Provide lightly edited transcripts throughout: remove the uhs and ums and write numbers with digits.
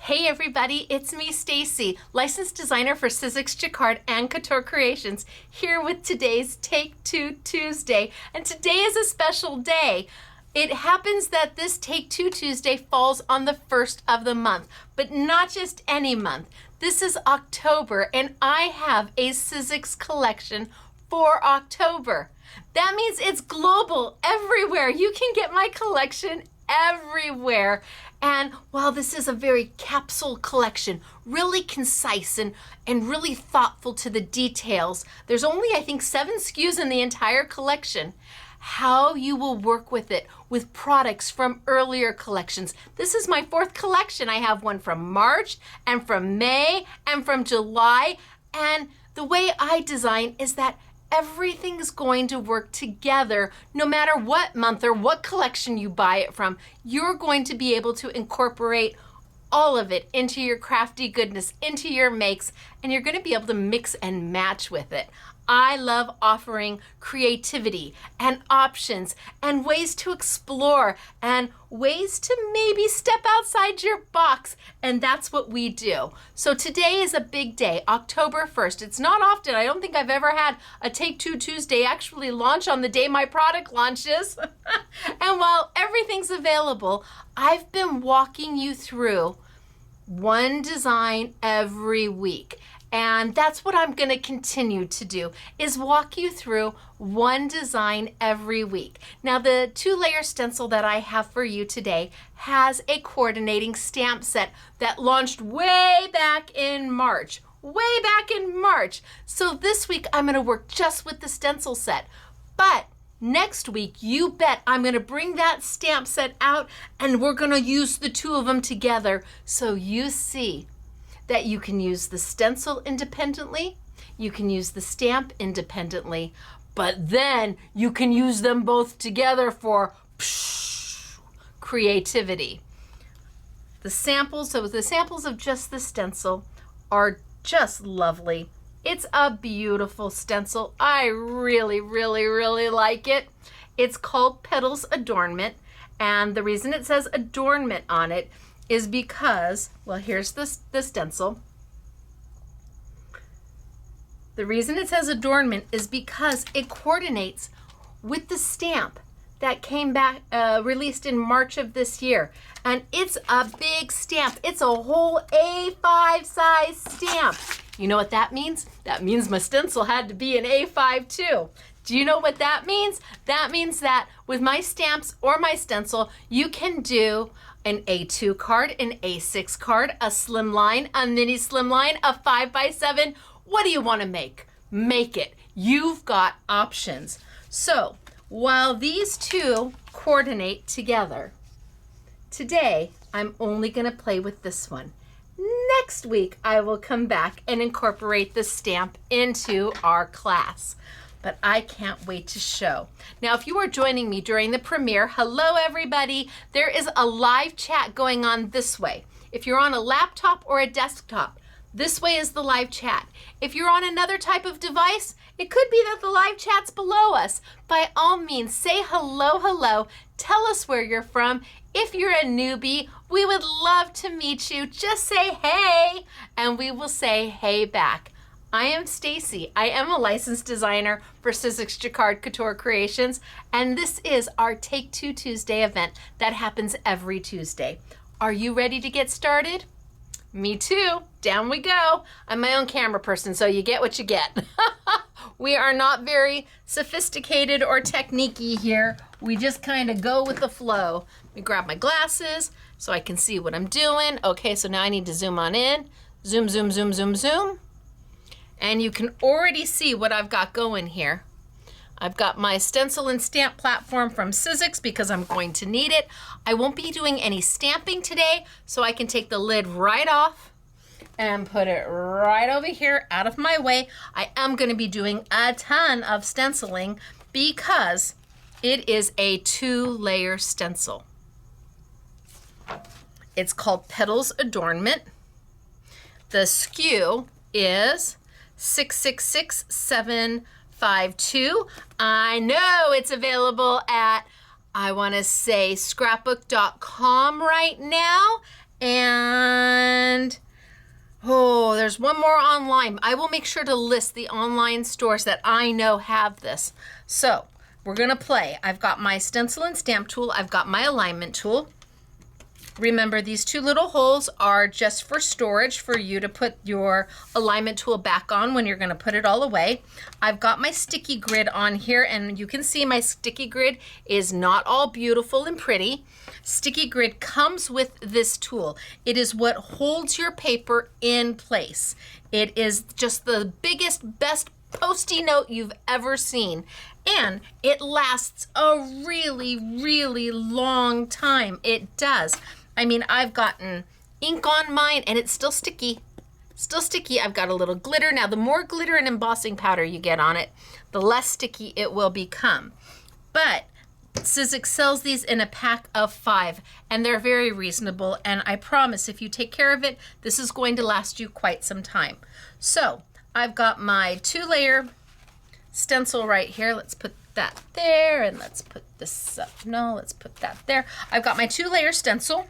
Hey everybody, it's me, Stacey, licensed designer for Sizzix, Jacquard, and Couture Creations, here with today's Take Two Tuesday. And today is a special day. It happens that this Take Two Tuesday falls on the first of the month, but not just any month. This is October, and I have a Sizzix collection for October. That means it's global, everywhere. You can get my collection everywhere. And while this is a very capsule collection, really concise and really thoughtful to the details, there's only, I think, 7 SKUs in the entire collection. How you will work with it with products from earlier collections. This is my 4th collection. I have one from March and from May and from July. And the way I design is that everything's going to work together no matter what month or what collection you buy it from. You're going to be able to incorporate all of it into your crafty goodness, into your makes, and you're going to be able to mix and match with it. I love offering creativity and options and ways to explore and ways to maybe step outside your box, and that's what we do. So today is a big day, October 1st. It's not often, I don't think I've ever had a Take Two Tuesday actually launch on the day my product launches. And while everything's available, I've been walking you through one design every week. And that's what I'm going to continue to do, is walk you through one design every week. Now, the 2-layer stencil that I have for you today has a coordinating stamp set that launched way back in March. So this week I'm going to work just with the stencil set. But next week, you bet I'm going to bring that stamp set out and we're going to use the 2 of them together so you see that you can use the stencil independently, you can use the stamp independently, but then you can use them both together for creativity. The samples of just the stencil are just lovely. It's a beautiful stencil. I really like it. It's called Petals Adornment, and the reason it says adornment on it is because, well, here's the stencil. The reason it says adornment is because it coordinates with the stamp that came back, released in March of this year. And it's a big stamp. It's a whole A5 size stamp. You know what that means? That means my stencil had to be an A5 too. Do you know what that means? That means that with my stamps or my stencil, you can do an A2 card, an A6 card, a slimline, a mini slimline, a 5x7. What do you want to make? Make it. You've got options. So while these 2 coordinate together, today I'm only going to play with this one. Next week, I will come back and incorporate the stamp into our class. But I can't wait to show. Now, if you are joining me during the premiere, hello everybody. There is a live chat going on this way. If you're on a laptop or a desktop, this way is the live chat. If you're on another type of device, it could be that the live chat's below us. By all means, say hello. Tell us where you're from. If you're a newbie, we would love to meet you. Just say hey, and we will say hey back. I am Stacey. I am a licensed designer for Sizzix, Jacquard, Couture Creations, and this is our Take Two Tuesday event that happens every Tuesday. Are you ready to get started? Me too. Down we go. I'm my own camera person, so you get what you get. We are not very sophisticated or technique-y here. We just kind of go with the flow. Let me grab my glasses so I can see what I'm doing. Okay, so now I need to zoom on in. Zoom. And you can already see what I've got going here. I've got my stencil and stamp platform from Sizzix because I'm going to need it. I won't be doing any stamping today, so I can take the lid right off and put it right over here out of my way. I am going to be doing a ton of stenciling because it is a 2-layer stencil. It's called Petals Adornment. The SKU is 666752. I know it's available at, I want to say, scrapbook.com right now. And there's one more online. I will make sure to list the online stores that I know have this. So we're gonna play. I've got my stencil and stamp tool. I've got my alignment tool. Remember, these two little holes are just for storage for you to put your alignment tool back on when you're gonna put it all away. I've got my sticky grid on here, and you can see my sticky grid is not all beautiful and pretty. Sticky grid comes with this tool. It is what holds your paper in place. It is just the biggest, best Post-it note you've ever seen. And it lasts a really, really long time. It does. I mean, I've gotten ink on mine and it's still sticky. Still sticky. I've got a little glitter. Now, the more glitter and embossing powder you get on it, the less sticky it will become. But Sizzix sells these in a pack of 5, and they're very reasonable. And I promise, if you take care of it, this is going to last you quite some time. So I've got my 2-layer stencil right here. Let's put that there, and let's put this up. No, let's put that there. I've got my 2-layer stencil.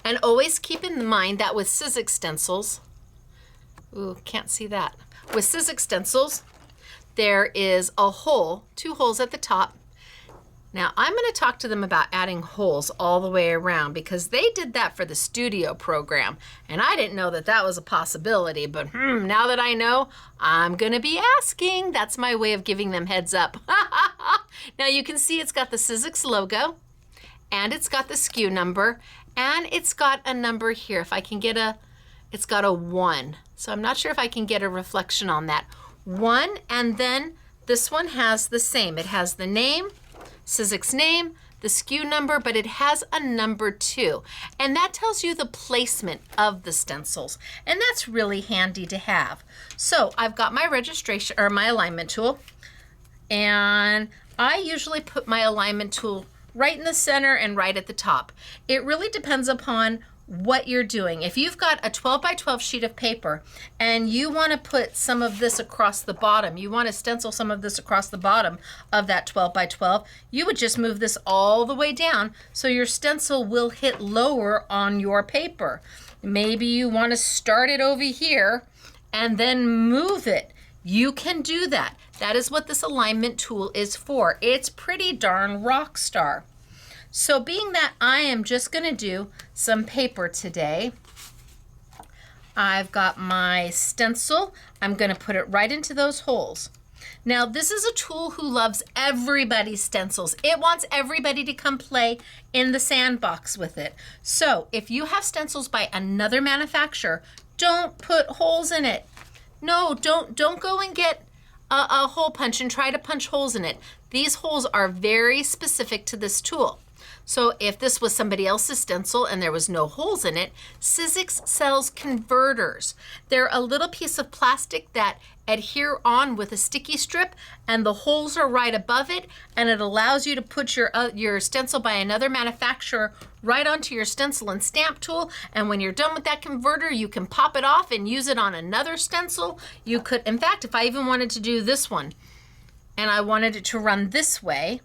And always keep in mind that with Sizzix stencils, ooh, can't see that. With Sizzix stencils, there is a hole, 2 holes at the top. Now, I'm going to talk to them about adding holes all the way around, because they did that for the studio program, and I didn't know that that was a possibility, but now that I know, I'm going to be asking. That's my way of giving them heads up. Now, you can see it's got the Sizzix logo, and it's got the SKU number, and it's got a number here. If I can get it's got a 1. So I'm not sure if I can get a reflection on that. 1, and then this one has the same. It has the name, Sizzix name, the SKU number, but it has a number 2. And that tells you the placement of the stencils. And that's really handy to have. So I've got my registration, or my alignment tool, and I usually put my alignment tool right in the center and right at the top. It really depends upon what you're doing. If you've got a 12 by 12 sheet of paper and you want to put some of this across the bottom, you want to stencil some of this across the bottom of that 12 by 12, you would just move this all the way down so your stencil will hit lower on your paper. Maybe you want to start it over here and then move it. You can do that. That is what this alignment tool is for. It's pretty darn rock star. So being that I am just going to do some paper today, I've got my stencil. I'm going to put it right into those holes. Now, this is a tool who loves everybody's stencils. It wants everybody to come play in the sandbox with it. So if you have stencils by another manufacturer, don't put holes in it. No, don't go and get a hole punch and try to punch holes in it. These holes are very specific to this tool. So if this was somebody else's stencil and there was no holes in it, Sizzix sells converters. They're a little piece of plastic that adhere on with a sticky strip, and the holes are right above it, and it allows you to put your stencil by another manufacturer right onto your stencil and stamp tool. And when you're done with that converter, you can pop it off and use it on another stencil. You could, in fact, if I even wanted to do this one and I wanted it to run this way,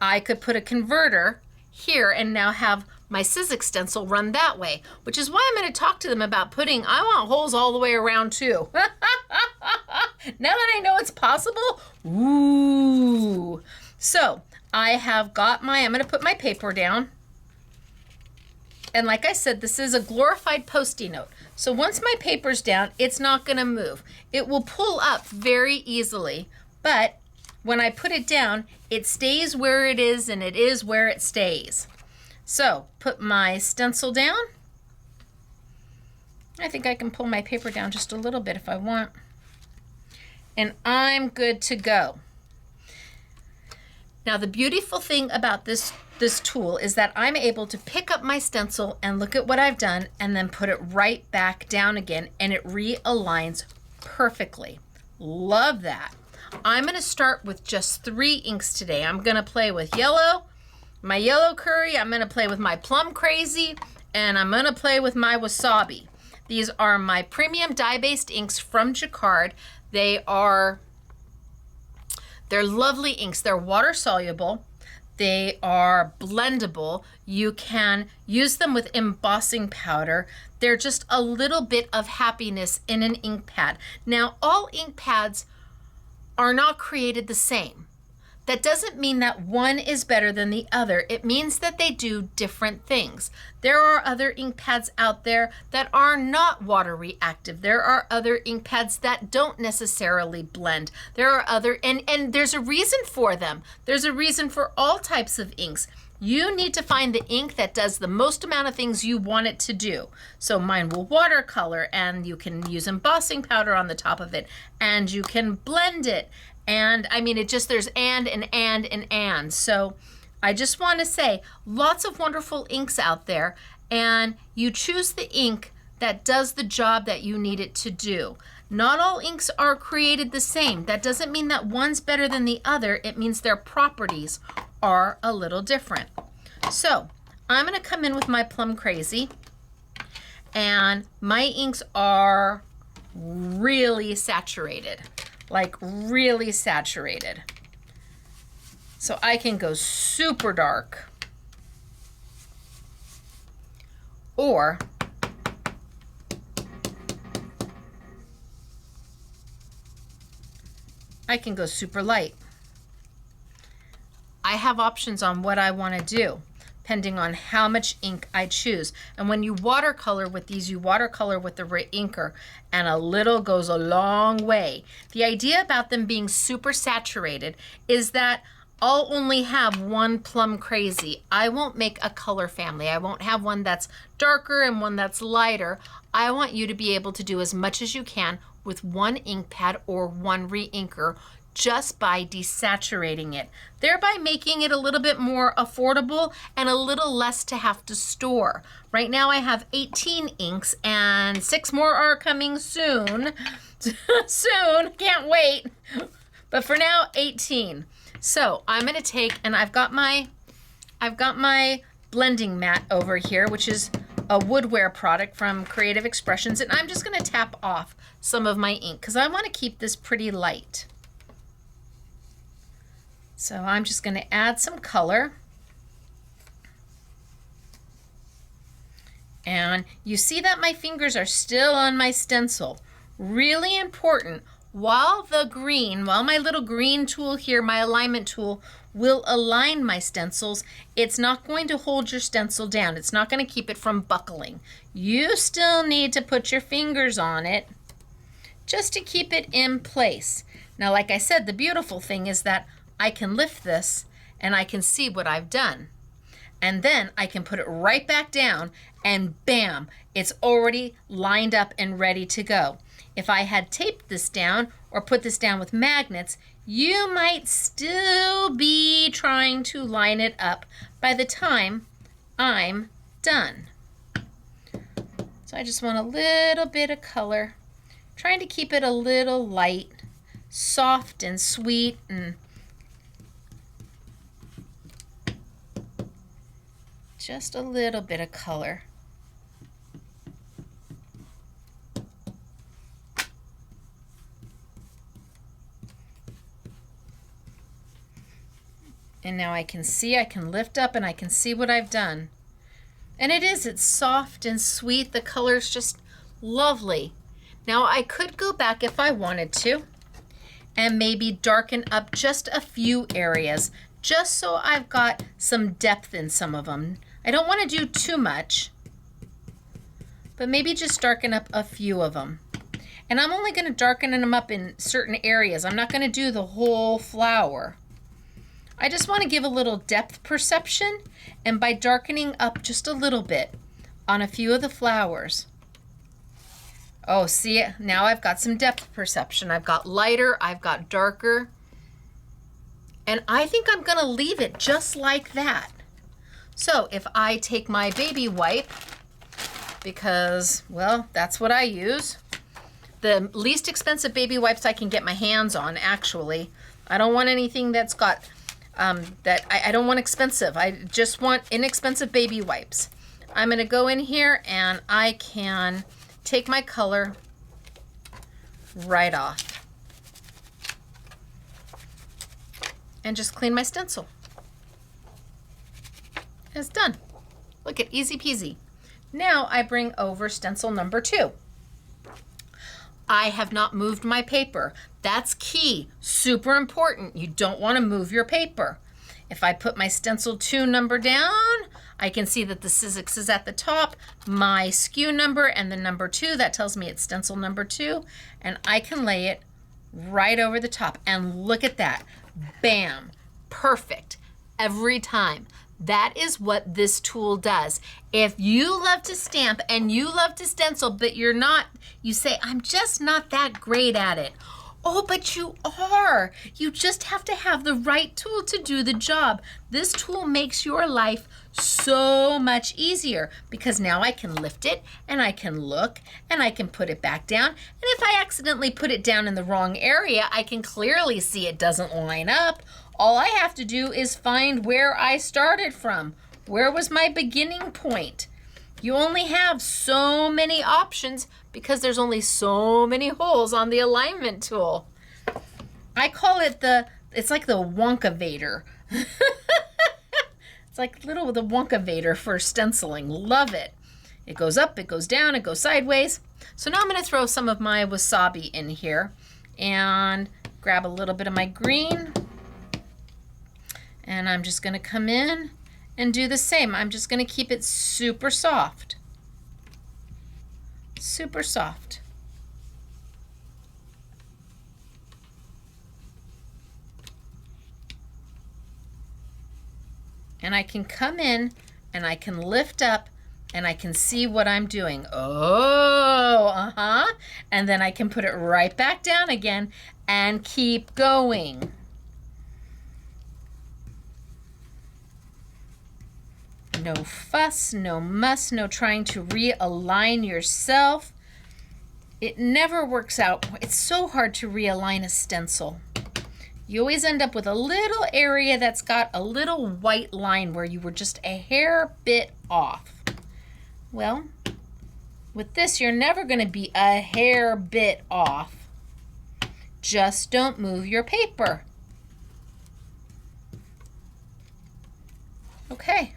I could put a converter here and now have my Sizzix stencil run that way, which is why I'm going to talk to them about putting, I want holes all the way around too. Now that I know it's possible, ooh. So I have got I'm going to put my paper down. And like I said, this is a glorified Post-it note. So once my paper's down, it's not going to move. It will pull up very easily, but when I put it down, it stays where it is, and it is where it stays. So put my stencil down. I think I can pull my paper down just a little bit if I want. And I'm good to go. Now, the beautiful thing about this tool is that I'm able to pick up my stencil and look at what I've done and then put it right back down again, and it realigns perfectly. Love that. I'm going to start with just 3 inks today. I'm going to play with yellow, my yellow curry, I'm going to play with my plum crazy, and I'm going to play with my wasabi. These are my premium dye-based inks from Jacquard. They're lovely inks. They're water soluble. They are blendable. You can use them with embossing powder. They're just a little bit of happiness in an ink pad. Now, all ink pads are not created the same. That doesn't mean that one is better than the other. It means that they do different things. There are other ink pads out there that are not water reactive. There are other ink pads that don't necessarily blend. There are other, and there's a reason for them. There's a reason for all types of inks. You need to find the ink that does the most amount of things you want it to do. So mine will watercolor, and you can use embossing powder on the top of it, and you can blend it. And I mean, there's and. So I just want to say, lots of wonderful inks out there, and you choose the ink that does the job that you need it to do. Not all inks are created the same. That doesn't mean that one's better than the other. It means their properties are a little different. So I'm going to come in with my Plum Crazy, and my inks are really saturated. Like really saturated. So I can go super dark, or I can go super light. I have options on what I want to do, depending on how much ink I choose. And when you watercolor with these, you watercolor with the inker, and a little goes a long way. The idea about them being super saturated is that I'll only have one Plum Crazy. I won't make a color family. I won't have one that's darker and one that's lighter. I want you to be able to do as much as you can with one ink pad or one re-inker, just by desaturating it, thereby making it a little bit more affordable and a little less to have to store. Right now I have 18 inks, and 6 more are coming soon. Soon, can't wait. But for now, 18. So I'm gonna take, and I've got my blending mat over here, which is a woodware product from Creative Expressions, and I'm just gonna tap off some of my ink because I want to keep this pretty light. So I'm just going to add some color. And you see that my fingers are still on my stencil. Really important. While my little green tool here, my alignment tool, will align my stencils, it's not going to hold your stencil down. It's not going to keep it from buckling. You still need to put your fingers on it just to keep it in place. Now, like I said, the beautiful thing is that I can lift this and I can see what I've done. And then I can put it right back down, and bam, it's already lined up and ready to go. If I had taped this down or put this down with magnets, you might still be trying to line it up by the time I'm done. So I just want a little bit of color, trying to keep it a little light, soft and sweet, and just a little bit of color. And now I can lift up and I can see what I've done. And it's soft and sweet. The color's just lovely. Now I could go back if I wanted to and maybe darken up just a few areas, just so I've got some depth in some of them. I don't want to do too much, but maybe just darken up a few of them. And I'm only going to darken them up in certain areas. I'm not going to do the whole flower. I just want to give a little depth perception, and by darkening up just a little bit on a few of the flowers. Oh, see, now I've got some depth perception. I've got lighter, I've got darker. And I think I'm going to leave it just like that. So if I take my baby wipe, because, well, that's what I use. The least expensive baby wipes I can get my hands on, actually. I don't want anything that's got, I don't want expensive. I just want inexpensive baby wipes. I'm going to go in here and I can take my color right off and just clean my stencil. It's done. Look at easy peasy. Now I bring over stencil number 2. I have not moved my paper. That's key, super important. You don't want to move your paper. If I put my stencil 2 number down, I can see that the Sizzix is at the top, my SKU number and the number 2, that tells me it's stencil number 2, and I can lay it right over the top. And look at that, bam, perfect, every time. That is what this tool does. If you love to stamp and you love to stencil, but you say, I'm just not that great at it. Oh, but you are. You just have to have the right tool to do the job. This tool makes your life so much easier because now I can lift it and I can look and I can put it back down. And if I accidentally put it down in the wrong area, I can clearly see it doesn't line up. All I have to do is find where I started from. Where was my beginning point? You only have so many options because there's only so many holes on the alignment tool. I call it it's like the Wonkavator. It's like the Wonkavator for stenciling. Love it. It goes up, it goes down, it goes sideways. So now I'm gonna throw some of my wasabi in here and grab a little bit of my green. And I'm just gonna come in and do the same. I'm just gonna keep it super soft. Super soft. And I can come in and I can lift up and I can see what I'm doing. Oh, And then I can put it right back down again and keep going. No fuss, no muss, no trying to realign yourself. It never works out. It's so hard to realign a stencil. You always end up with a little area that's got a little white line where you were just a hair bit off. Well, with this, you're never going to be a hair bit off. Just don't move your paper. Okay.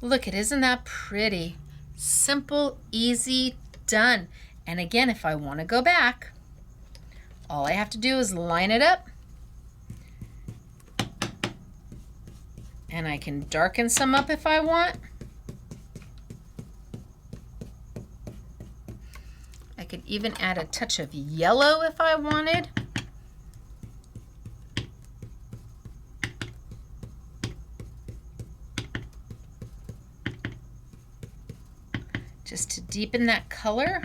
Look, isn't that pretty? Simple, easy, done. And again, if I want to go back, all I have to do is line it up. And I can darken some up if I want. I could even add a touch of yellow if I wanted. Just to deepen that color,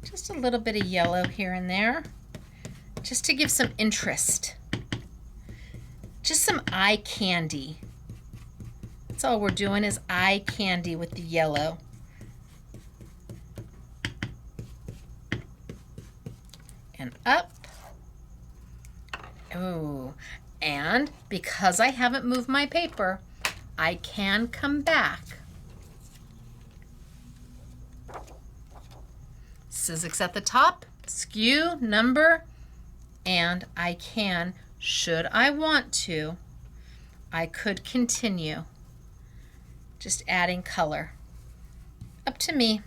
just a little bit of yellow here and there, just to give some interest, just some eye candy. That's all we're doing is eye candy with the yellow. And up. Oh, and because I haven't moved my paper, I can come back. Sizzix at the top, SKU, number, and I can, should I want to, I could continue just adding color. Up to me.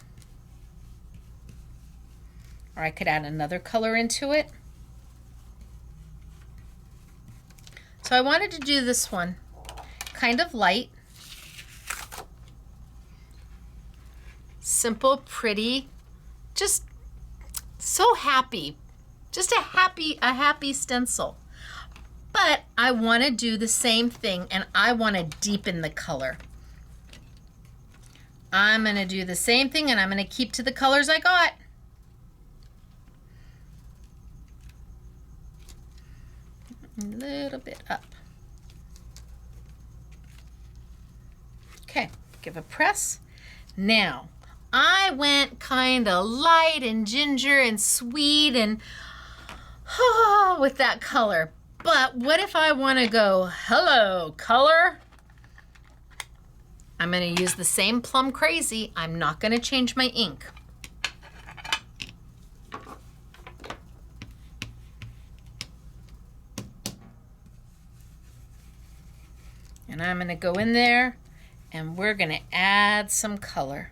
Or I could add another color into it. So I wanted to do this one kind of light, simple, pretty, just so happy, just a happy stencil. But I want to do the same thing and I want to deepen the color. I'm going to do the same thing and I'm going to keep to the colors I got. A little bit up. Okay, give a press. Now, I went kind of light and ginger and sweet and with that color. But what if I want to go, hello, color? I'm going to use the same Plum Crazy. I'm not going to change my ink. And I'm going to go in there And we're going to add some color.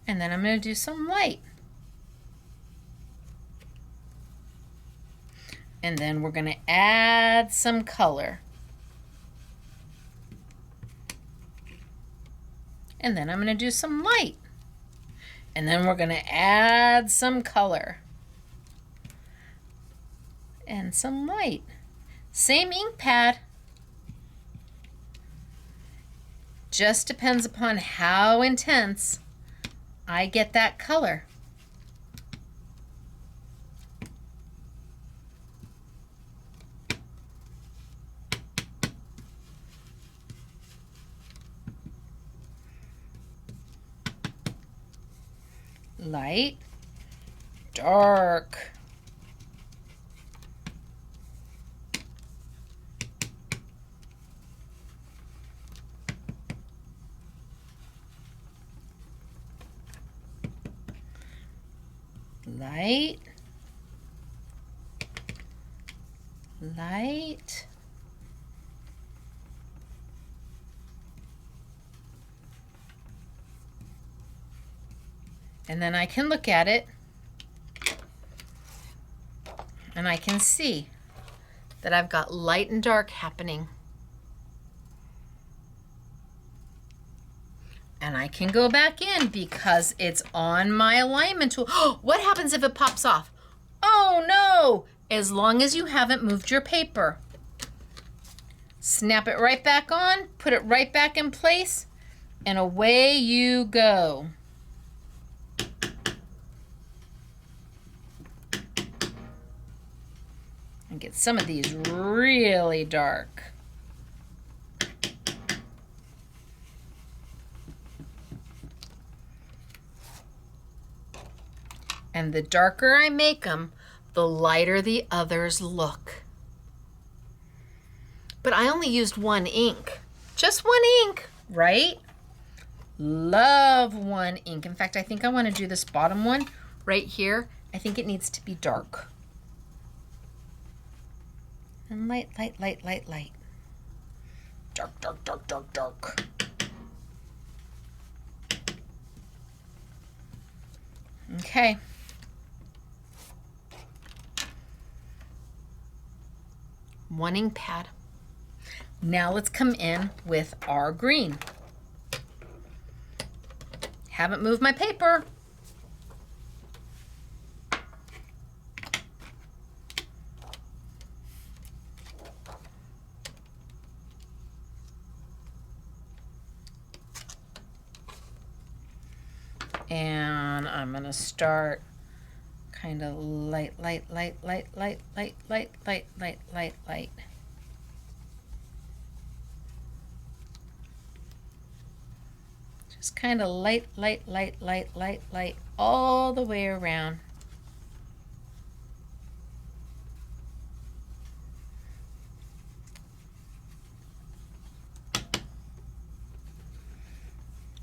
And then I'm going to do some light. And then we're going to add some color. And then I'm going to do some light. And then we're going to add some color. And some light. Same ink pad. Just depends upon how intense I get that color. Light, dark. Light, light, and then I can look at it and I can see that I've got light and dark happening. And I can go back in because it's on my alignment tool. What happens if it pops off? Oh no! As long as you haven't moved your paper. Snap it right back on, put it right back in place, and away you go. And get some of these really dark. And the darker I make them, the lighter the others look. But I only used one ink. Just one ink, right? Love one ink. In fact, I think I want to do this bottom one right here. I think it needs to be dark. And light, light, light, light, light. Dark, dark, dark, dark, dark. Okay. One ink pad. Now let's come in with our green. Haven't moved my paper. And I'm gonna start kind of light, light, light, light, light, light, light, light, light, light, light. Just kind of light, light, light, light, light, light, all the way around.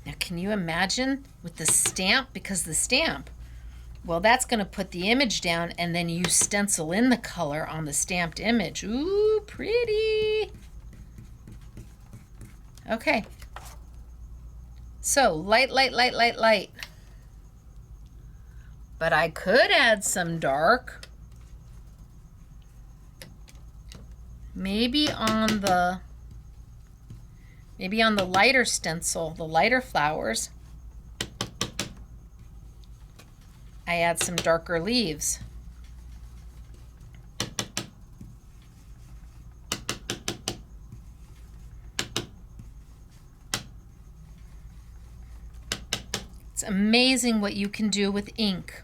Now, can you imagine with the stamp? Because the stamp, well, that's going to put the image down and then you stencil in the color on the stamped image. Ooh, pretty. Okay. So, light, light, light, light, light. But I could add some dark. Maybe on the lighter stencil, the lighter flowers, I add some darker leaves. It's amazing what you can do with ink.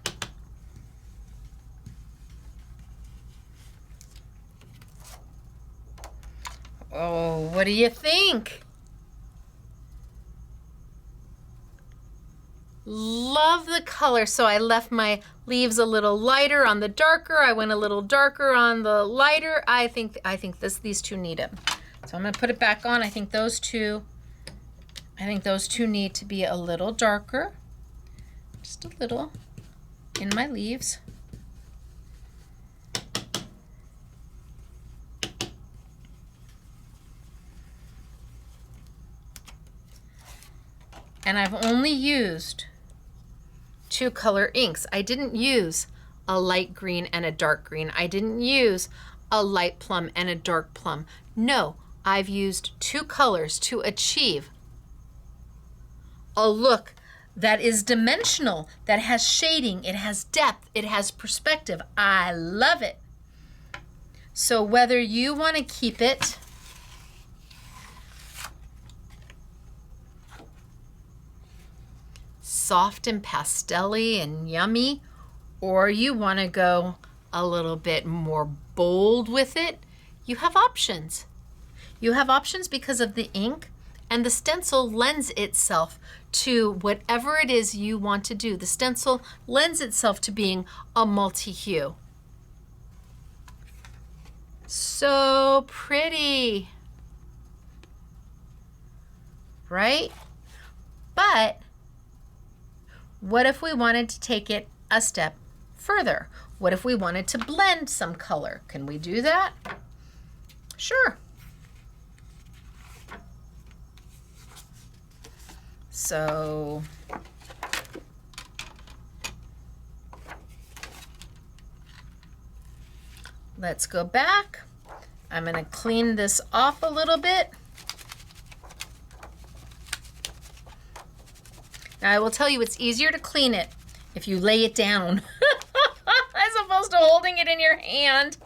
Oh, what do you think? Love the color. So I left my leaves a little lighter on the darker. I went a little darker on the lighter. I think these two need it. So I'm going to put it back on. I think those two need to be a little darker. Just a little in my leaves. And I've only used 2 color inks. I didn't use a light green and a dark green. I didn't use a light plum and a dark plum. No, I've used 2 colors to achieve a look that is dimensional, that has shading, it has depth, it has perspective. I love it. So whether you want to keep it soft and pastel-y and yummy, or you want to go a little bit more bold with it, you have options. You have options because of the ink, and the stencil lends itself to whatever it is you want to do. The stencil lends itself to being a multi-hue. So pretty, right? But what if we wanted to take it a step further? What if we wanted to blend some color? Can we do that? Sure. So let's go back. I'm going to clean this off a little bit. Now I will tell you, it's easier to clean it if you lay it down as opposed to holding it in your hand.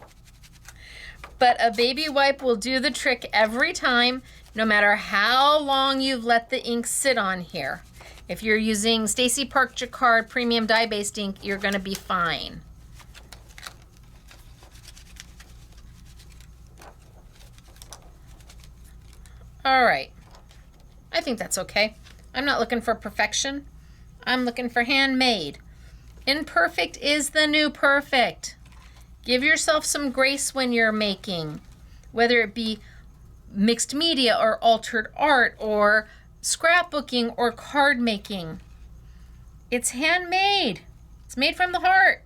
But a baby wipe will do the trick every time, no matter how long you've let the ink sit on here. If you're using Stacey Park Jacquard Premium Dye-Based ink, you're going to be fine. All right, I think that's okay. I'm not looking for perfection. I'm looking for handmade. Imperfect is the new perfect. Give yourself some grace when you're making, whether it be mixed media or altered art or scrapbooking or card making. It's handmade. It's made from the heart.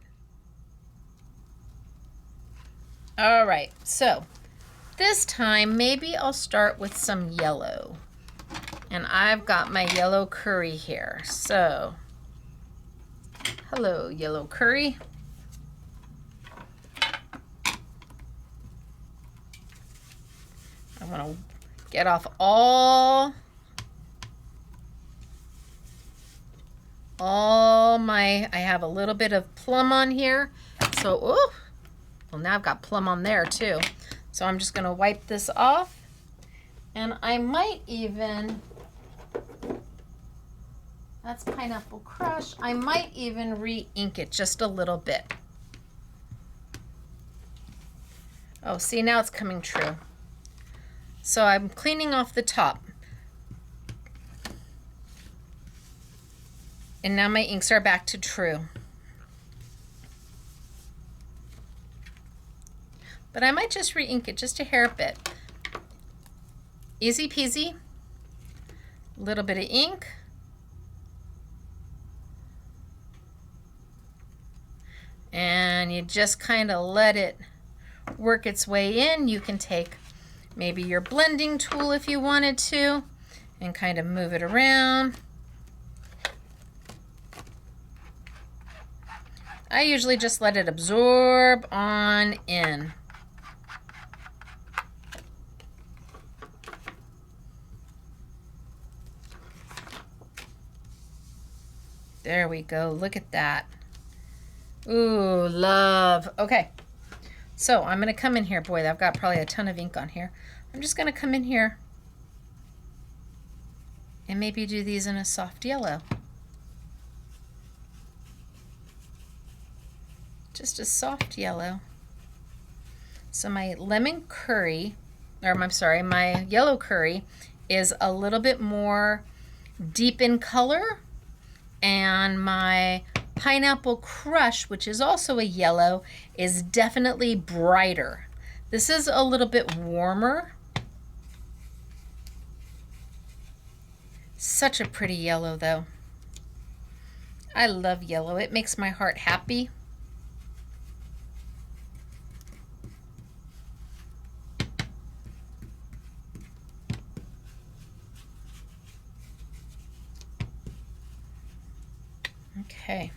All right, so this time maybe I'll start with some yellow. And I've got my yellow curry here. So, hello, yellow curry. I want to get off all my, I have a little bit of plum on here. So, oh, well, now I've got plum on there too. So I'm just going to wipe this off. And I might even, that's Pineapple Crush. I might even re-ink it just a little bit. Oh, see, now it's coming true. So I'm cleaning off the top. And now my inks are back to true. But I might just re-ink it just a hair bit. Easy peasy. A little bit of ink. And you just kind of let it work its way in. You can take maybe your blending tool if you wanted to and kind of move it around. I usually just let it absorb on in. There we go. Look at that. Ooh, love. Okay. So I'm going to come in here. Boy, I've got probably a ton of ink on here. I'm just going to come in here and maybe do these in a soft yellow. Just a soft yellow. So my lemon curry, or I'm sorry, my yellow curry is a little bit more deep in color, and my Pineapple Crush, which is also a yellow, is definitely brighter. This is a little bit warmer. Such a pretty yellow though. I love yellow. It makes my heart happy. Okay.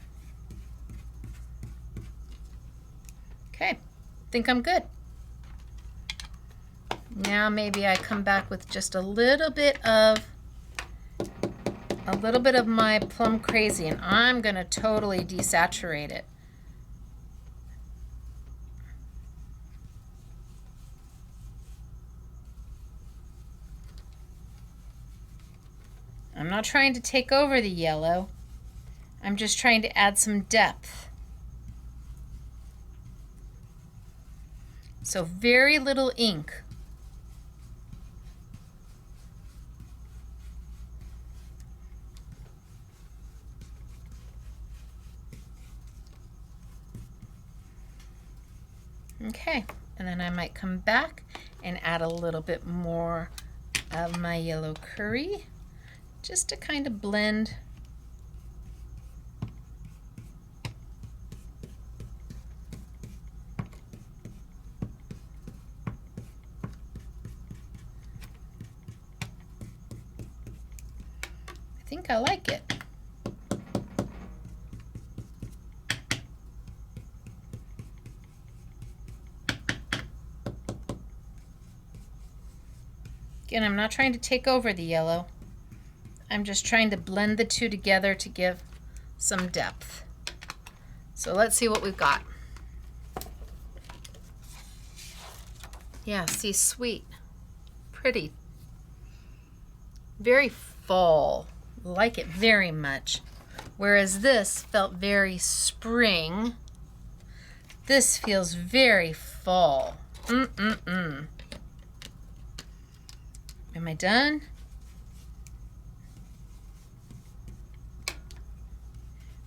Okay, think I'm good. Now maybe I come back with just a little bit of my Plum Crazy, and I'm gonna totally desaturate it. I'm not trying to take over the yellow. I'm just trying to add some depth. So very little ink. Okay, and then I might come back and add a little bit more of my yellow curry just to kind of blend. I think I like it. Again, I'm not trying to take over the yellow. I'm just trying to blend the two together to give some depth. So let's see what we've got. Yeah, see, sweet, pretty, very fall. Like it very much. Whereas this felt very spring. This feels very fall. Am I done?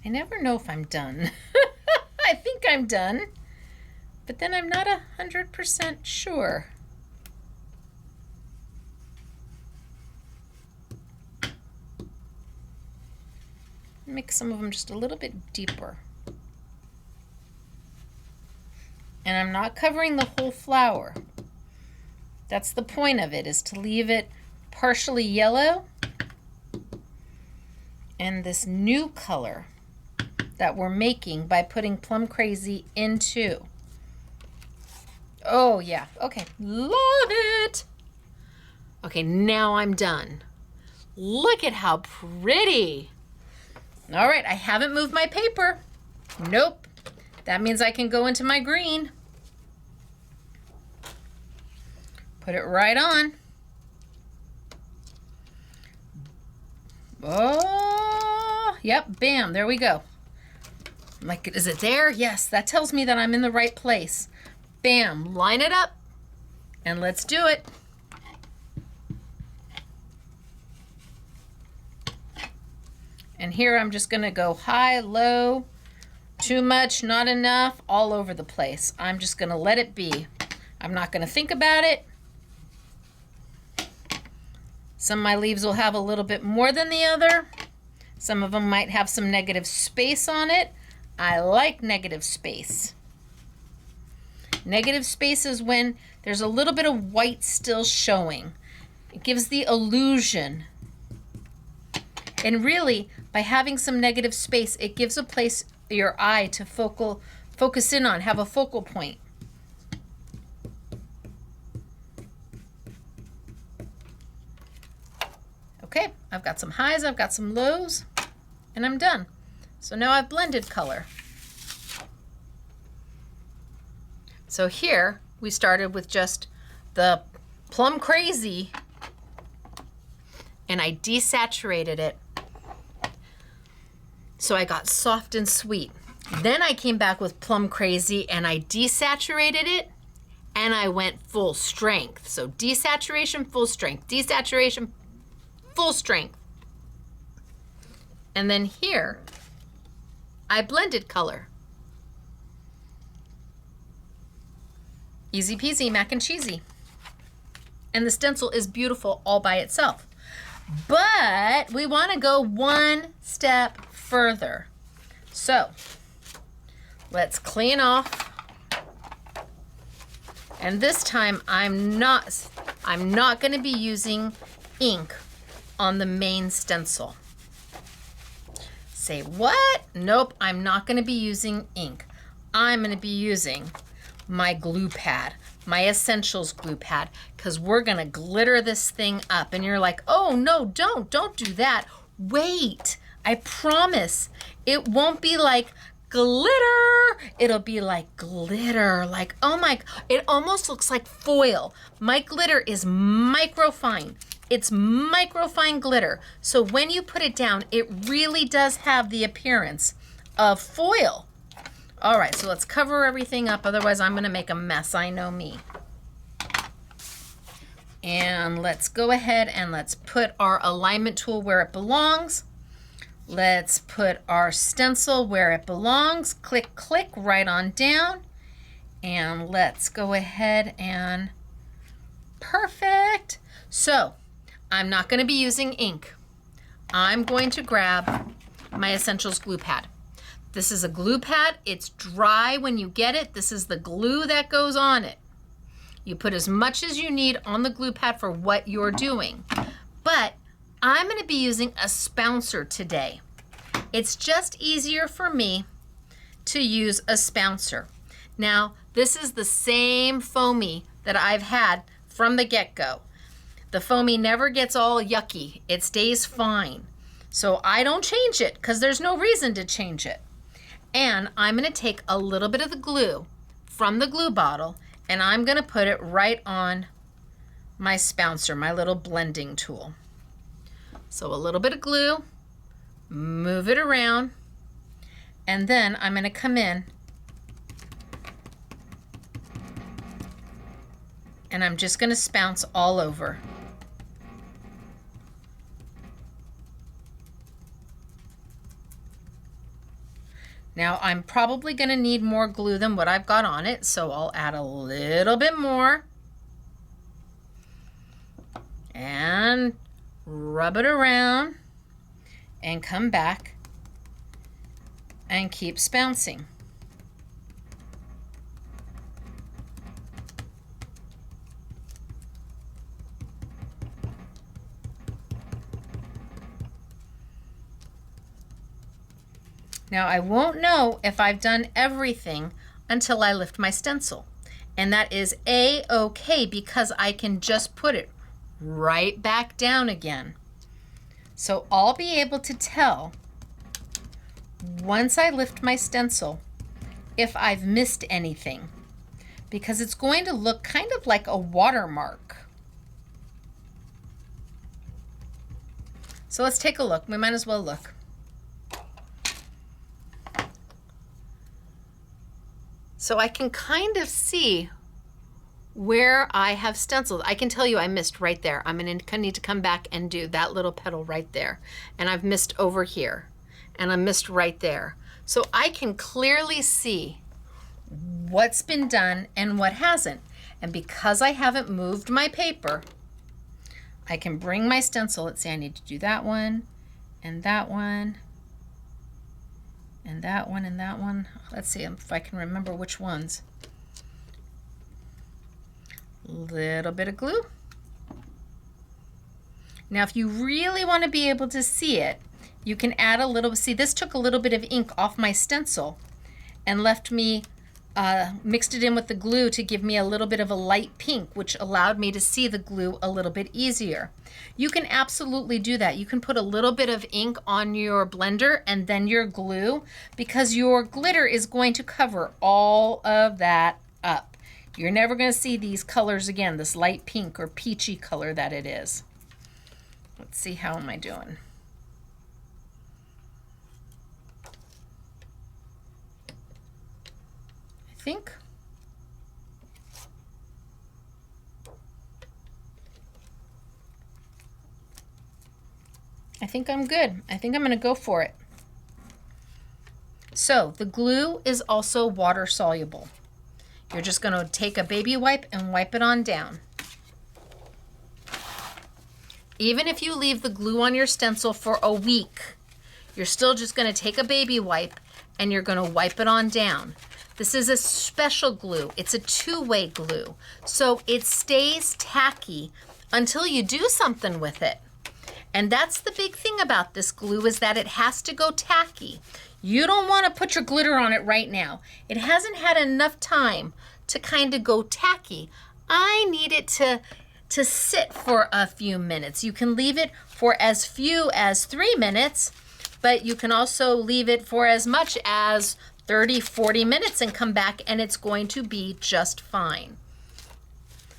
I never know if I'm done. I think I'm done, but then I'm not 100% sure. Make some of them just a little bit deeper. And I'm not covering the whole flower. That's the point of it, is to leave it partially yellow and this new color that we're making by putting Plum Crazy into. Oh yeah, okay, love it. Okay, now I'm done. Look at how pretty. All right, I haven't moved my paper. Nope, that means I can go into my green. Put it right on. Oh, yep, bam, there we go. I'm like, is it there? Yes, that tells me that I'm in the right place. Bam, line it up, and let's do it. And here I'm just gonna go high, low, too much, not enough, all over the place. I'm just gonna let it be. I'm not gonna think about it. Some of my leaves will have a little bit more than the other. Some of them might have some negative space on it. I like negative space. Negative space is when there's a little bit of white still showing. It gives the illusion. And really, by having some negative space, it gives a place for your eye to focus in on, have a focal point. Okay, I've got some highs, I've got some lows, and I'm done. So now I've blended color. So here we started with just the Plum Crazy, and I desaturated it. So I got soft and sweet. Then I came back with Plum Crazy and I desaturated it and I went full strength. So desaturation, full strength, desaturation, full strength. And then here, I blended color. Easy peasy, mac and cheesy. And the stencil is beautiful all by itself. But we want to go one step further. So let's clean off. And this time I'm not going to be using ink on the main stencil. say, what? Nope, I'm not gonna be using ink. I'm gonna be using my glue pad, my Essentials glue pad, because we're gonna glitter this thing up. And you're like, oh no, don't do that. Wait, I promise it won't be like glitter. It'll be like glitter, like, oh my, it almost looks like foil. My glitter is microfine. It's microfine glitter. So when you put it down, it really does have the appearance of foil. All right, so let's cover everything up. Otherwise, I'm gonna make a mess, I know me. And let's go ahead and let's put our alignment tool where it belongs. Let's put our stencil where it belongs. Click, click, right on down. And let's go ahead and, perfect. So, I'm not gonna be using ink. I'm going to grab my Essentials glue pad. This is a glue pad. It's dry when you get it. This is the glue that goes on it. You put as much as you need on the glue pad for what you're doing. But I'm gonna be using a spouncer today. It's just easier for me to use a spouncer. Now, this is the same foamy that I've had from the get-go. The foamy never gets all yucky. It stays fine. So I don't change it because there's no reason to change it. And I'm gonna take a little bit of the glue from the glue bottle and I'm gonna put it right on my spouncer, my little blending tool. So a little bit of glue, move it around, and then I'm gonna come in and I'm just gonna spounce all over. Now I'm probably gonna need more glue than what I've got on it, so I'll add a little bit more and rub it around and come back and keep spouncing. Now I won't know if I've done everything until I lift my stencil. And that is A-okay because I can just put it right back down again. So I'll be able to tell once I lift my stencil if I've missed anything because it's going to look kind of like a watermark. So let's take a look. We might as well look. So I can kind of see where I have stenciled. I can tell you I missed right there. I'm gonna need to come back and do that little petal right there. And I've missed over here. And I missed right there. So I can clearly see what's been done and what hasn't. And because I haven't moved my paper, I can bring my stencil. Let's say I need to do that one, and that one, and that one, and that one. Let's see if I can remember which ones. Little bit of glue. Now if you really want to be able to see it, you can add a little, see this took a little bit of ink off my stencil and left me, mixed it in with the glue to give me a little bit of a light pink, which allowed me to see the glue a little bit easier. You can absolutely do that. You can put a little bit of ink on your blender and then your glue because your glitter is going to cover all of that up. You're never going to see these colors again, this light pink or peachy color that it is. Let's see, how am I doing? I think I'm good. I think I'm going to go for it. So the glue is also water soluble. You're just going to take a baby wipe and wipe it on down. Even if you leave the glue on your stencil for a week, you're still just going to take a baby wipe and you're going to wipe it on down. This is a special glue. It's a two-way glue. So it stays tacky until you do something with it. And that's the big thing about this glue, is that it has to go tacky. You don't want to put your glitter on it right now. It hasn't had enough time to kind of go tacky. I need it to sit for a few minutes. You can leave it for as few as 3 minutes, but you can also leave it for as much as 30, 40 minutes and come back and it's going to be just fine.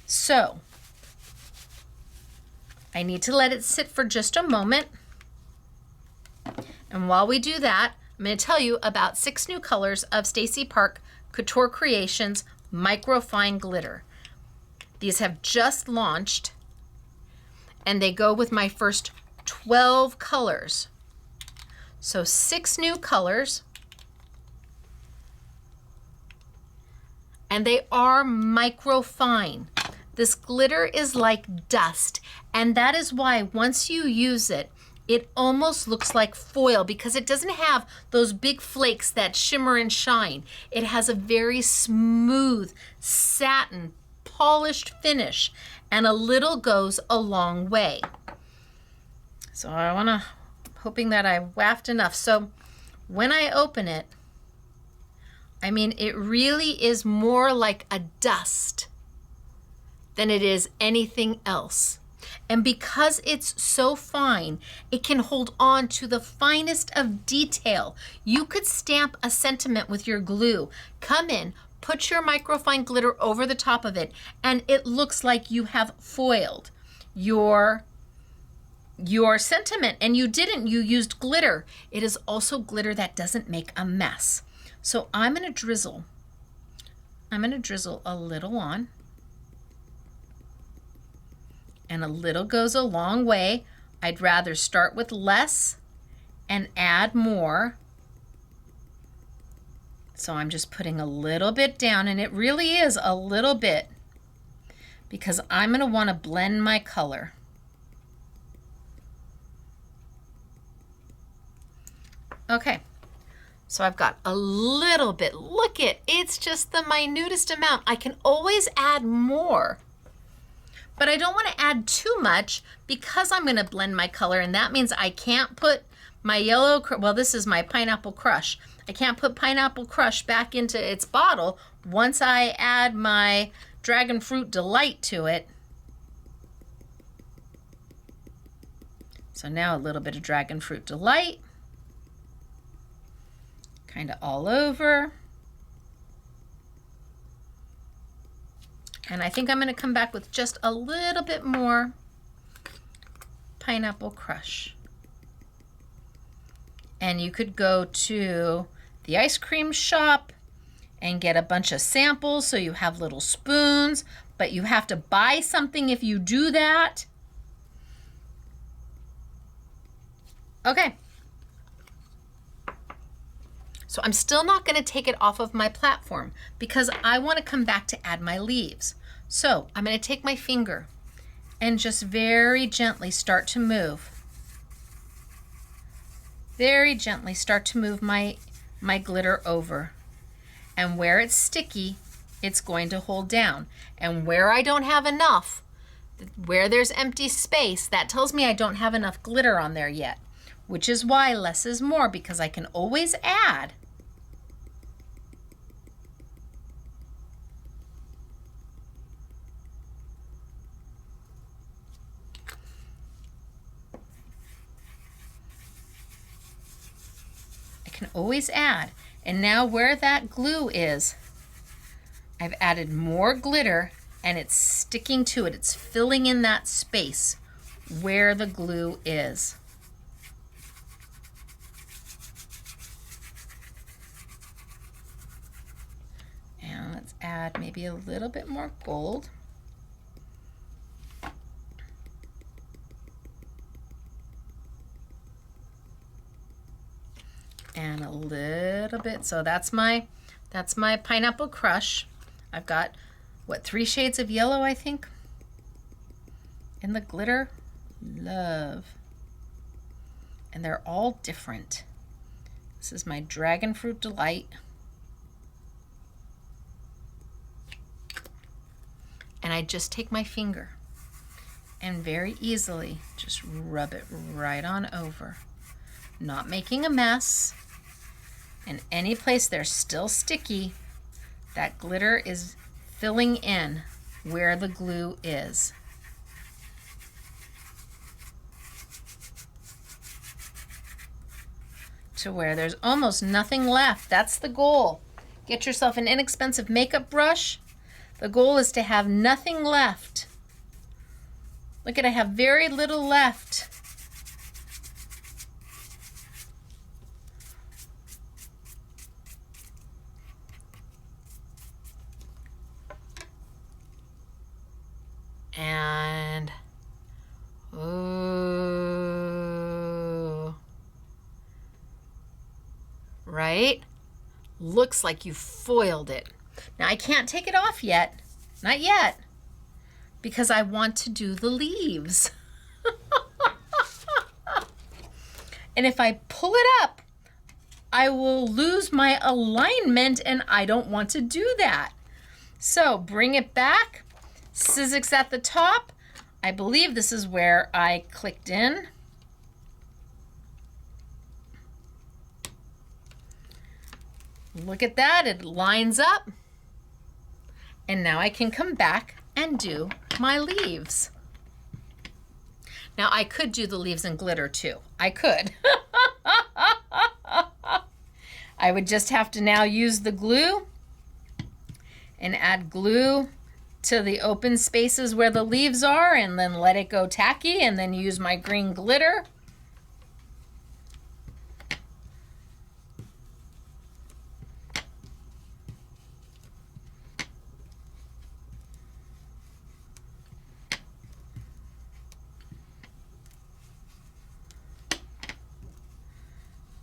So I need to let it sit for just a moment. And while we do that, I'm going to tell you about 6 new colors of Stacey Park Couture Creations Microfine Glitter. These have just launched and they go with my first 12 colors. So 6 new colors, and they are microfine. This glitter is like dust, and that is why once you use it, it almost looks like foil because it doesn't have those big flakes that shimmer and shine. It has a very smooth, satin, polished finish, and a little goes a long way. So hoping that I waft enough. So when I open it, I mean, it really is more like a dust than it is anything else. And because it's so fine, it can hold on to the finest of detail. You could stamp a sentiment with your glue. Come in, put your microfine glitter over the top of it, and it looks like you have foiled your sentiment, and you didn't. You used glitter. It is also glitter that doesn't make a mess. So I'm going to drizzle a little on, and a little goes a long way. I'd rather start with less and add more. So I'm just putting a little bit down, and it really is a little bit because I'm going to want to blend my color. Okay, so I've got a little bit. Look it's just the minutest amount. I can always add more, but I don't want to add too much because I'm going to blend my color, and that means I can't put my yellow, well, this is my Pineapple Crush. I can't put Pineapple Crush back into its bottle once I add my Dragon Fruit Delight to it. So now a little bit of Dragon Fruit Delight. Kind of all over. And I think I'm going to come back with just a little bit more Pineapple Crush. And you could go to the ice cream shop and get a bunch of samples so you have little spoons, but you have to buy something if you do that. Okay. So I'm still not going to take it off of my platform because I want to come back to add my leaves. So I'm going to take my finger and just very gently start to move. Very gently start to move my glitter over. And where it's sticky, it's going to hold down. And where I don't have enough, where there's empty space, that tells me I don't have enough glitter on there yet, which is why less is more, because I can always add. Can always add. And now where that glue is, I've added more glitter and it's sticking to it. It's filling in that space where the glue is. And let's add maybe a little bit more gold. And a little bit, so that's my Pineapple Crush. I've got, what, 3 shades of yellow, I think, in the glitter. Love. And they're all different. This is my Dragon Fruit Delight. And I just take my finger and very easily just rub it right on over, not making a mess. And any place there's still sticky, that glitter is filling in where the glue is. To where there's almost nothing left. That's the goal. Get yourself an inexpensive makeup brush. The goal is to have nothing left. Look at, I have very little left. And, ooh, right? Looks like you foiled it. Now I can't take it off yet, not yet, because I want to do the leaves. And if I pull it up, I will lose my alignment, and I don't want to do that. So bring it back, Sizzix at the top. I believe this is where I clicked in. Look at that, it lines up. And now I can come back and do my leaves. Now I could do the leaves in glitter too. I could. I would just have to now use the glue and add glue to the open spaces where the leaves are, and then let it go tacky, and then use my green glitter.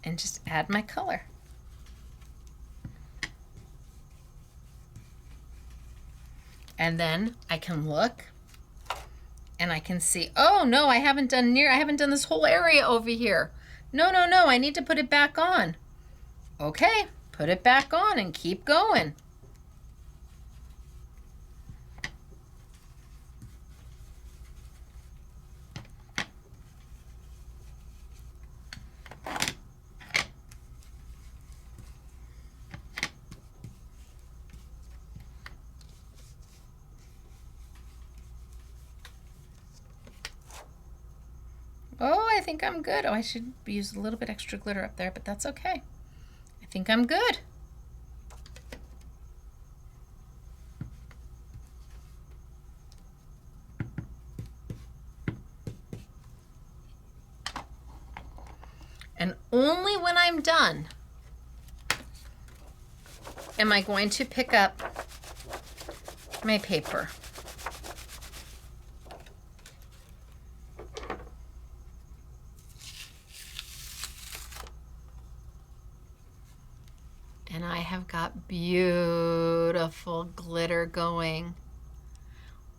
And just add my color. And then I can look and I can see, oh no, I haven't done this whole area over here. No, I need to put it back on. Okay, put it back on and keep going. Oh, I think I'm good. Oh, I should use a little bit extra glitter up there, but that's okay. I think I'm good. And only when I'm done am I going to pick up my paper. And I have got beautiful glitter going.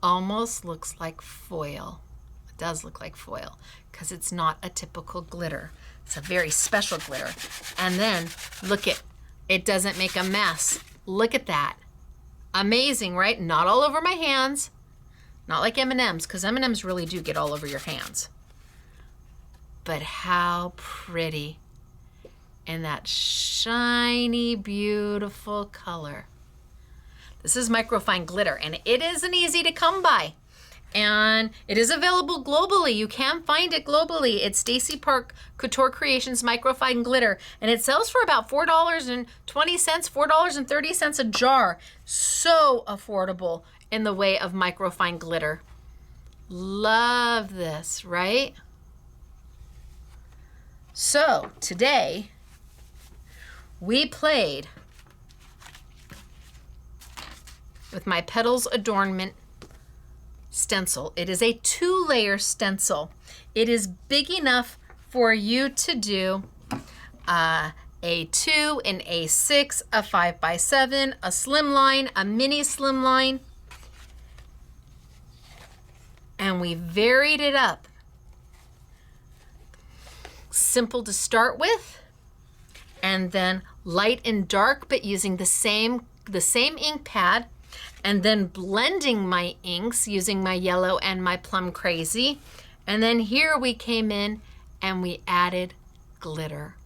Almost looks like foil. It does look like foil because it's not a typical glitter. It's a very special glitter. And then look at, it doesn't make a mess. Look at that. Amazing, right? Not all over my hands. Not like M&Ms, because M&Ms really do get all over your hands. But how pretty. And that shiny, beautiful color. This is microfine glitter, and it isn't easy to come by. And it is available globally. You can find it globally. It's Stacey Park Couture Creations Microfine Glitter, and it sells for about $4.20, $4.30 a jar. So affordable in the way of microfine glitter. Love this, right? So today, we played with my Petals Adornment stencil. It is a 2-layer stencil. It is big enough for you to do a 2, an A6, a 5x7, a slimline, a mini slimline. And we varied it up. Simple to start with, and then light and dark, but using the same ink pad and then blending my inks using my yellow and my Plum Crazy. And then here we came in and we added glitter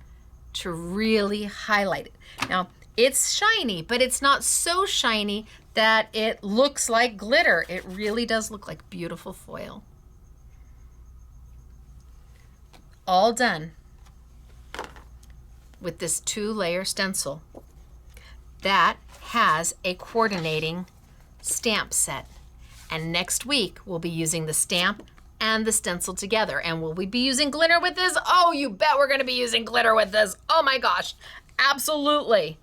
to really highlight it. Now, it's shiny, but it's not so shiny that it looks like glitter. It really does look like beautiful foil. All done with this 2-layer stencil that has a coordinating stamp set. And next week, we'll be using the stamp and the stencil together. And will we be using glitter with this? Oh, you bet we're gonna be using glitter with this. Oh my gosh, absolutely.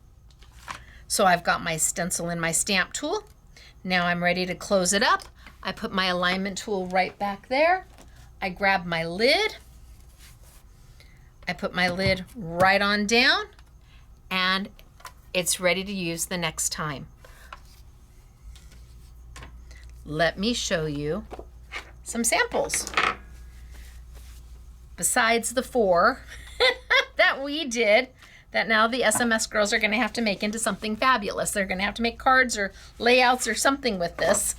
So I've got my stencil in my stamp tool. Now I'm ready to close it up. I put my alignment tool right back there. I grab my lid. I put my lid right on down, and it's ready to use the next time. Let me show you some samples. Besides the 4 that we did, that now the SMS girls are gonna have to make into something fabulous. They're gonna have to make cards or layouts or something with this.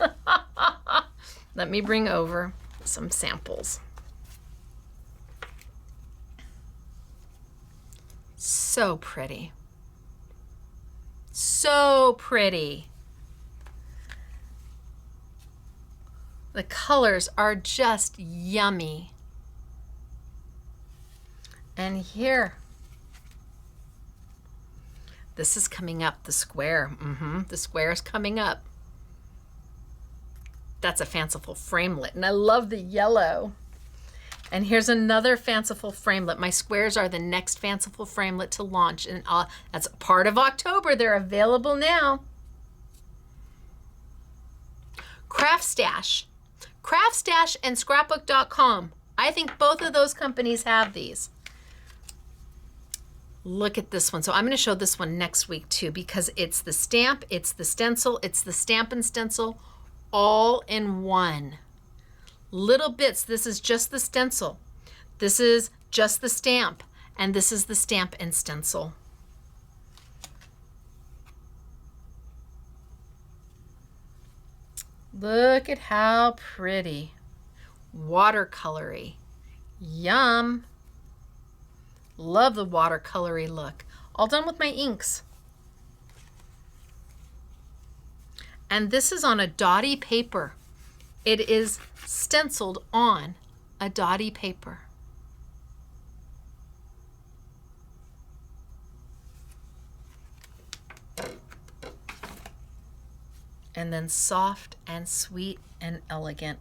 Let me bring over some samples. So pretty. So pretty. The colors are just yummy. And here, this is coming up, the square. The square is coming up. That's a fanciful framelit, and I love the yellow. And here's another fanciful framelit. My squares are the next fanciful framelit to launch, and that's part of October. They're available now. Craft Stash. Craft Stash and Scrapbook.com. I think both of those companies have these. Look at this one. So I'm going to show this one next week too, because it's the stamp, it's the stencil, it's the stamp and stencil all in one. Little bits. This is just the stencil. This is just the stamp. And this is the stamp and stencil. Look at how pretty. Watercolory. Yum. Love the watercolory look. All done with my inks. And this is on a dotty paper. It is stenciled on a dotty paper. And then soft and sweet and elegant.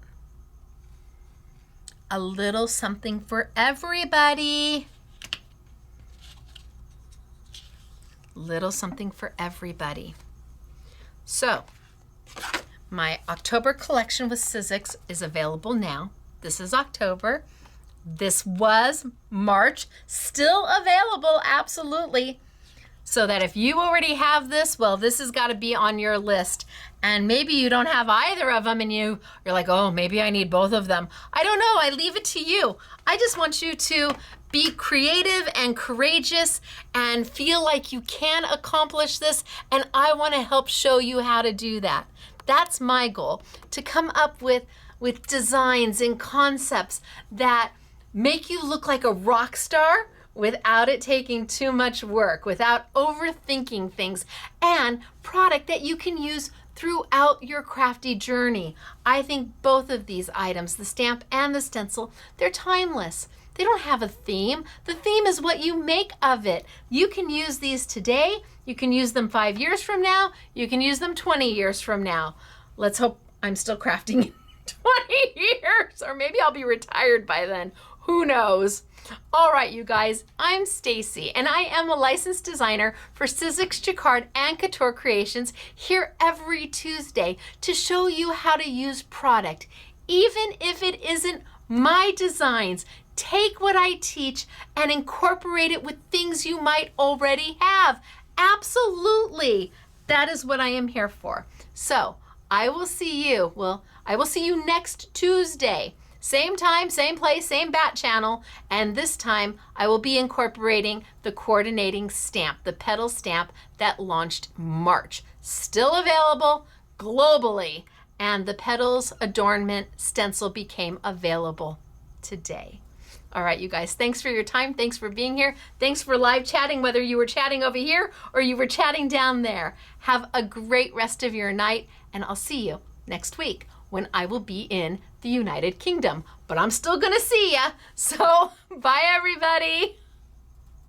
A little something for everybody. Little something for everybody. So, my October collection with Sizzix is available now. This is October. This was March. Still available, absolutely. So that if you already have this, well, this has got to be on your list. And maybe you don't have either of them and you're like, oh, maybe I need both of them. I don't know. I leave it to you. I just want you to be creative and courageous and feel like you can accomplish this. And I want to help show you how to do that. That's my goal, to come up with designs and concepts that make you look like a rock star without it taking too much work, without overthinking things, and product that you can use throughout your crafty journey. I think both of these items, the stamp and the stencil, they're timeless. They don't have a theme. The theme is what you make of it. You can use these today. You can use them 5 years from now. You can use them 20 years from now. Let's hope I'm still crafting in 20 years, or maybe I'll be retired by then. Who knows? All right, you guys, I'm Stacey, and I am a licensed designer for Sizzix, Jacquard, and Couture Creations, here every Tuesday to show you how to use product, even if it isn't my designs. Take what I teach and incorporate it with things you might already have. Absolutely. That is what I am here for. So I will see you. Well, I will see you next Tuesday. Same time, same place, same bat channel. And this time I will be incorporating the coordinating stamp, the petal stamp that launched March. Still available. globally, and the Petals Adornment stencil became available today. All right, you guys, thanks for your time. Thanks for being here. Thanks for live chatting, whether you were chatting over here or you were chatting down there. Have a great rest of your night, and I'll see you next week when I will be in the United Kingdom. But I'm still gonna see ya. So bye, everybody.